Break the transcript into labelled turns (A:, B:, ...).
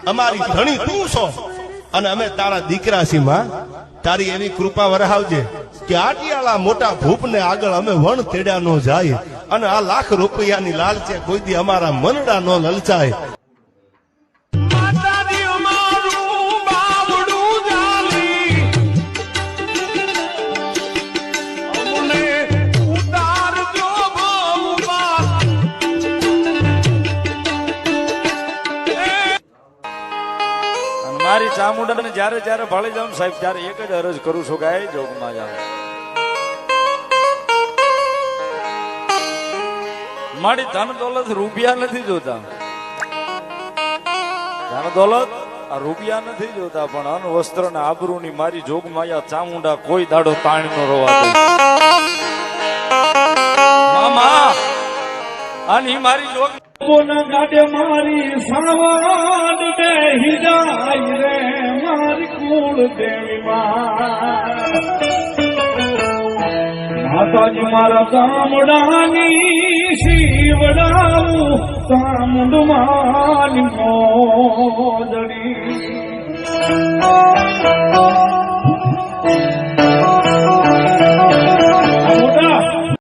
A: અમારી ધણી તું છો અને અમે તારા દીકરા છીએ માં. તારી એવી કૃપા વરહાવજે કે આટિયાળા મોટા ભૂપને આગળ અમે વણ તેડ્યા નો જાય અને આ લાખ રૂપિયાની લાલચે કોઈ દી અમારા મનડા નો લલચાય.
B: મારી ચામુંડા ને જયારે જયારે ભાળી જાઉં સાહેબ ત્યારે એક જ અરજ કરું છું કે આ જોગમાં જાવ. મારી ધન દોલત રૂપિયા નથી જોતા, ધન દોલત આ રૂપિયા નથી જોતા, પણ અન વસ્ત્ર ને આબરૂ ની મારી જોગમાયા ચામુંડા કોઈ દાડો તાણ નો રોવા દે. મામા આની મારી જોગ
C: કોના ગાડે મારી સાવાડ દે હિજાય રે મારી કુળ દેવી માતાજી મારા ગામડાની શિવડાવું ચામુંડ માની મોદડી.